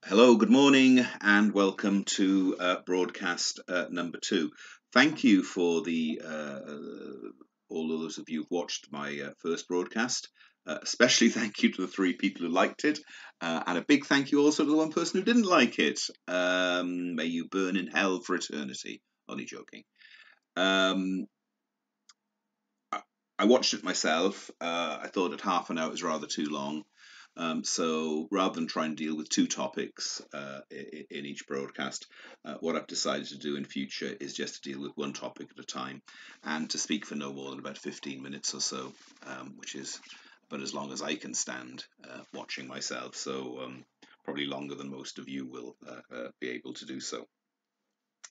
Hello, good morning, and welcome to broadcast number 2. Thank you for the all those of you who've watched my first broadcast. Especially thank you to the 3 people who liked it, and a big thank you also to the 1 person who didn't like it. May you burn in hell for eternity. Only joking. I watched it myself. I thought that half an hour was rather too long. So rather than try and deal with 2 topics in each broadcast, what I've decided to do in future is just to deal with 1 topic at a time and to speak for no more than about 15 minutes or so, which is about as long as I can stand watching myself. So probably longer than most of you will be able to do so.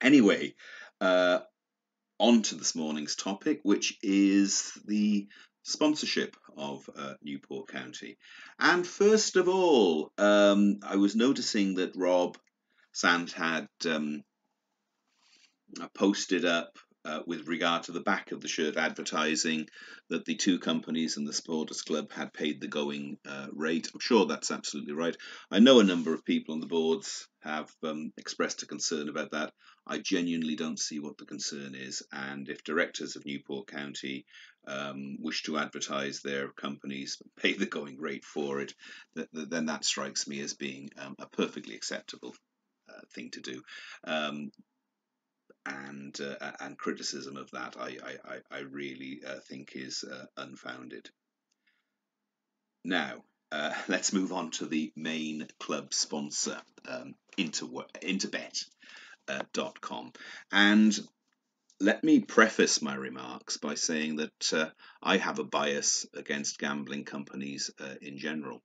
Anyway, on to this morning's topic, which is the sponsorship of Newport County. And first of all, I was noticing that Rob Sand had posted up with regard to the back of the shirt advertising that the 2 companies and the supporters club had paid the going rate. I'm sure that's absolutely right. I know a number of people on the boards have expressed a concern about that. I genuinely don't see what the concern is, and if directors of Newport County wish to advertise their companies, pay the going rate for it, then that strikes me as being a perfectly acceptable thing to do. And criticism of that I really think is unfounded. Now, let's move on to the main club sponsor, interbet.com. And let me preface my remarks by saying that I have a bias against gambling companies in general.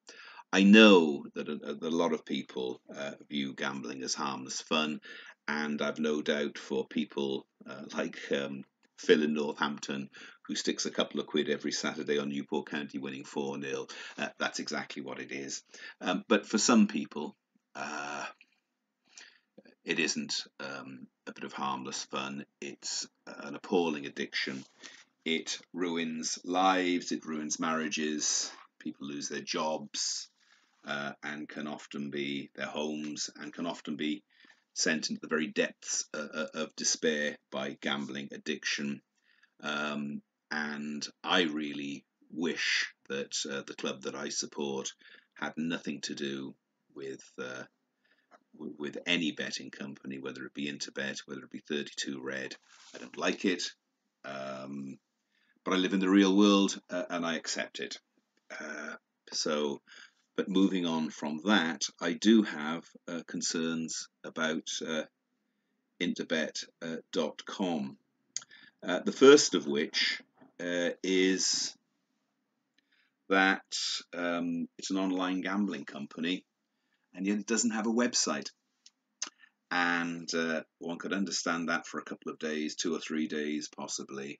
I know that a lot of people view gambling as harmless fun, and I've no doubt for people like Phil in Northampton, who sticks a couple of quid every Saturday on Newport County winning 4-0, that's exactly what it is. But for some people, it isn't a bit of harmless fun. It's an appalling addiction. It ruins lives, it ruins marriages, people lose their jobs, and can often be their homes, and can often be sent into the very depths of despair by gambling addiction. And I really wish that the club that I support had nothing to do with any betting company, whether it be Interbet, whether it be 32 Red. I don't like it, but I live in the real world and I accept it. But moving on from that, I do have concerns about interbet.com. The first of which is that it's an online gambling company, and yet it doesn't have a website. And one could understand that for a couple of days, 2 or 3 days possibly.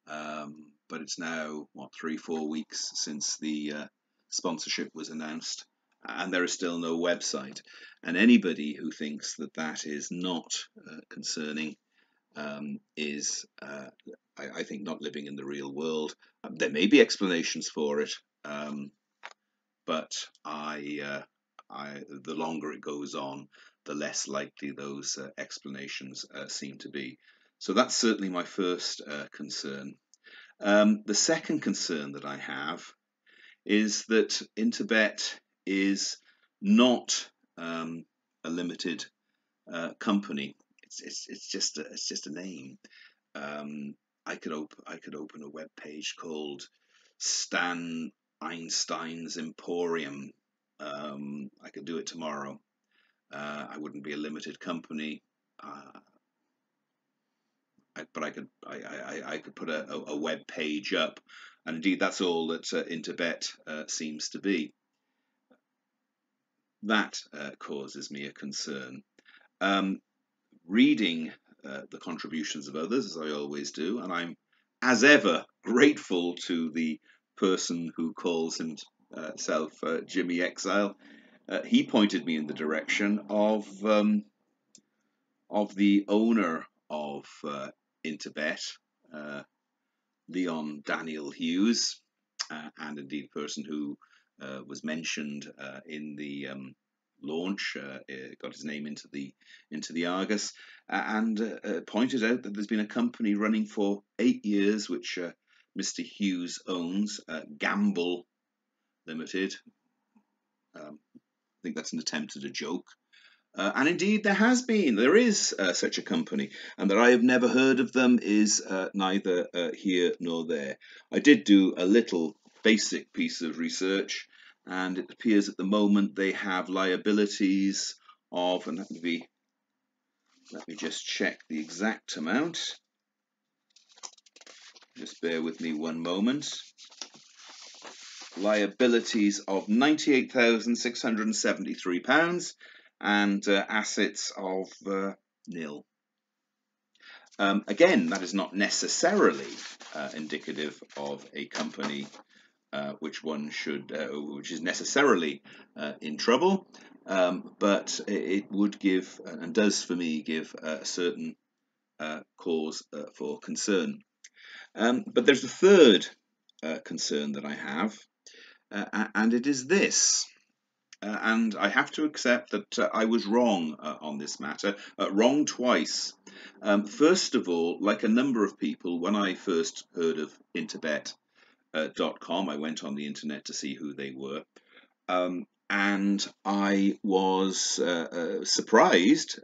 But it's now, 3-4 weeks since the sponsorship was announced, and there is still no website. And anybody who thinks that that is not concerning is, I think, not living in the real world. There may be explanations for it, but the longer it goes on, the less likely those explanations seem to be. So that's certainly my first concern. The second concern that I have is that Interbet is not a limited company. It's just a name. I could open a web page called Stan Einstein's Emporium. I could do it tomorrow. I wouldn't be a limited company, but I could put a web page up, and indeed that's all that Interbet seems to be. That causes me a concern. Reading the contributions of others, as I always do, and I'm, as ever, grateful to the person who calls himself Jimmy Exile. He pointed me in the direction of the owner of Interbet, Leon Daniel Hughes, and indeed the person who was mentioned in the launch, got his name into the Argus, and pointed out that there's been a company running for 8 years, which Mr. Hughes owns, Gamble Limited. I think that's an attempt at a joke. And indeed, there is such a company, and that I have never heard of them is neither here nor there. I did do a little basic piece of research, and it appears at the moment they have liabilities of, and let me just check the exact amount. Just bear with me one moment. Liabilities of £98,673 and assets of nil. Again, that is not necessarily indicative of a company which is necessarily in trouble, but it would give, and does for me, give a certain cause for concern. But there's a third concern that I have, and it is this. And I have to accept that I was wrong on this matter, wrong twice. First of all, like a number of people, when I first heard of Interbet.com, I went on the internet to see who they were. And I was surprised,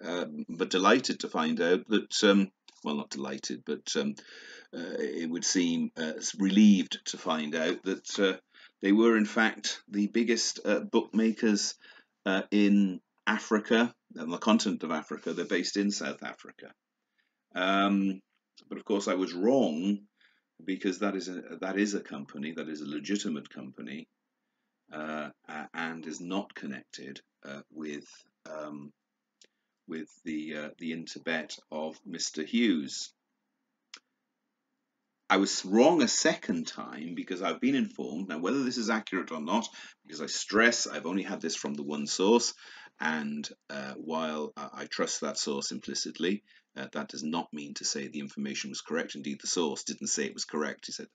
but delighted to find out that, well, not delighted, but it would seem relieved to find out that they were, in fact, the biggest bookmakers in Africa, on the continent of Africa. They're based in South Africa. But of course, I was wrong, because that is a company, that is a legitimate company, and is not connected with the Interbet of Mr. Hughes. I was wrong a second time because I've been informed, now whether this is accurate or not, because I stress I've only had this from the one source, and while I trust that source implicitly, that does not mean to say the information was correct. Indeed, the source didn't say it was correct. He said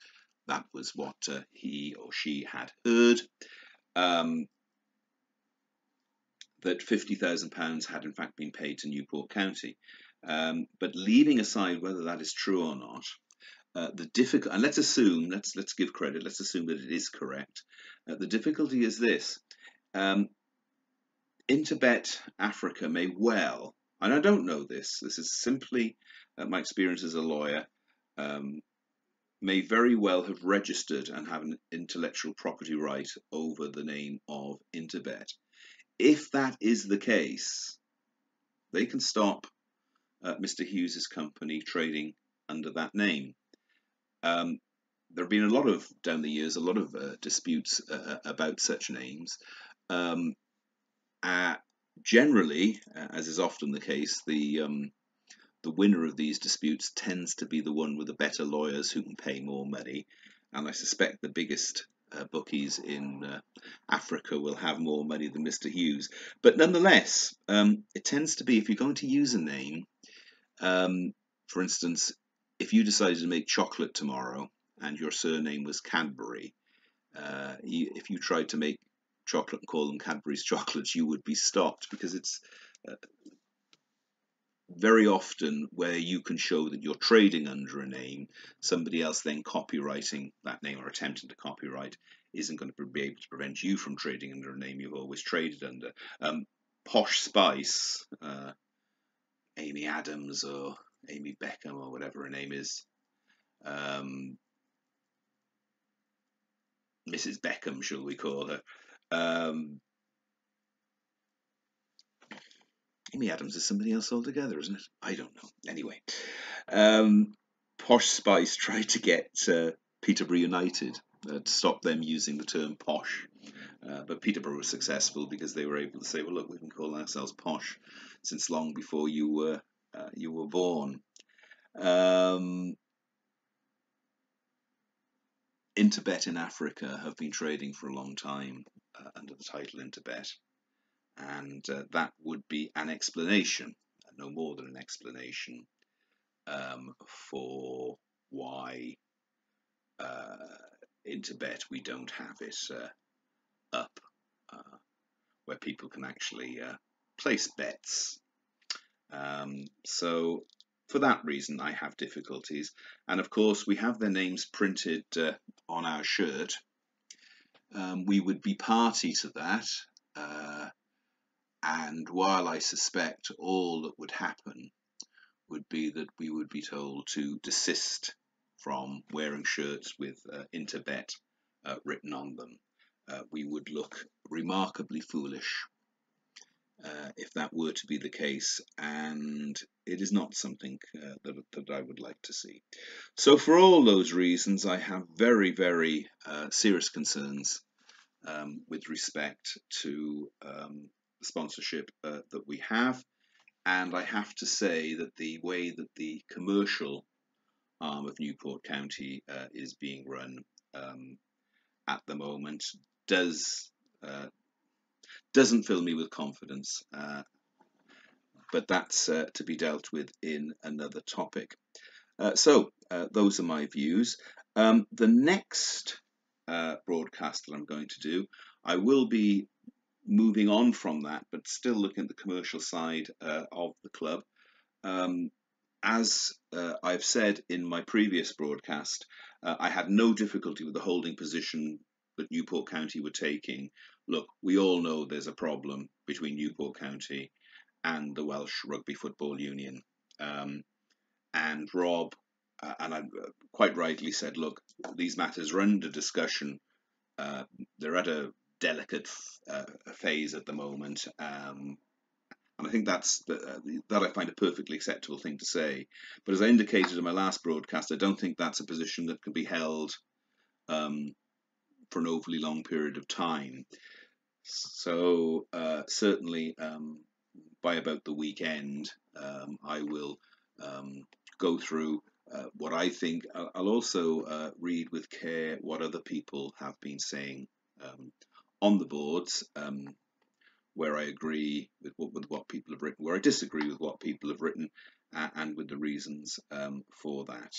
that was what he or she had heard, that £50,000 had in fact been paid to Newport County. But leaving aside whether that is true or not, the difficult, and let's give credit, let's assume that it is correct. The difficulty is this: Interbet Africa may well, and I don't know this is simply my experience as a lawyer, may very well have registered and have an intellectual property right over the name of Interbet. If that is the case, they can stop Mr. Hughes's company trading under that name. There have been a lot of, down the years, a lot of disputes about such names. Generally, as is often the case, the winner of these disputes tends to be the one with the better lawyers who can pay more money, and I suspect the biggest bookies in Africa will have more money than Mr. Hughes. But nonetheless, it tends to be, if you're going to use a name, for instance, if you decided to make chocolate tomorrow and your surname was Cadbury, if you tried to make chocolate and call them Cadbury's chocolates, you would be stopped, because it's very often where you can show that you're trading under a name, somebody else then copywriting that name or attempting to copyright isn't going to be able to prevent you from trading under a name you've always traded under. Posh Spice, Amy Adams or Amy Beckham or whatever her name is, Mrs. Beckham, shall we call her? Amy Adams is somebody else altogether, isn't it? I don't know. Anyway, Posh Spice tried to get Peterborough United to stop them using the term posh, but Peterborough was successful because they were able to say, well, look, we can call ourselves posh since long before you were born. Interbet in Africa have been trading for a long time under the title Interbet, and that would be an explanation, no more than an explanation, for why Interbet, we don't have it up where people can actually place bets. So for that reason, I have difficulties. And of course, we have their names printed on our shirt. We would be party to that. And while I suspect all that would happen would be that we would be told to desist from wearing shirts with Interbet written on them, we would look remarkably foolish if that were to be the case, and it is not something that I would like to see. So for all those reasons, I have very, very serious concerns with respect to the sponsorship that we have. And I have to say that the way that the commercial arm of Newport County is being run at the moment doesn't fill me with confidence, but that's to be dealt with in another topic. So those are my views. The next broadcast that I'm going to do, I will be moving on from that, but still looking at the commercial side of the club. As I've said in my previous broadcast, I had no difficulty with the holding position that Newport County were taking. Look, we all know there's a problem between Newport County and the Welsh Rugby Football Union. And Rob, and I quite rightly said, look, these matters are under discussion. They're at a delicate phase at the moment. And I think that I find a perfectly acceptable thing to say. But as I indicated in my last broadcast, I don't think that's a position that can be held for an overly long period of time. So certainly by about the weekend, I will go through what I think. I'll also read with care what other people have been saying on the boards, where I agree with what people have written, where I disagree with what people have written, and with the reasons for that.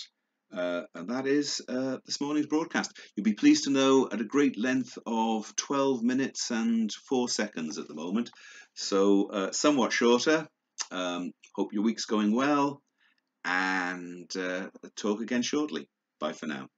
And that is this morning's broadcast. You'll be pleased to know at a great length of 12 minutes and 4 seconds at the moment, so somewhat shorter. Hope your week's going well, and talk again shortly. Bye for now.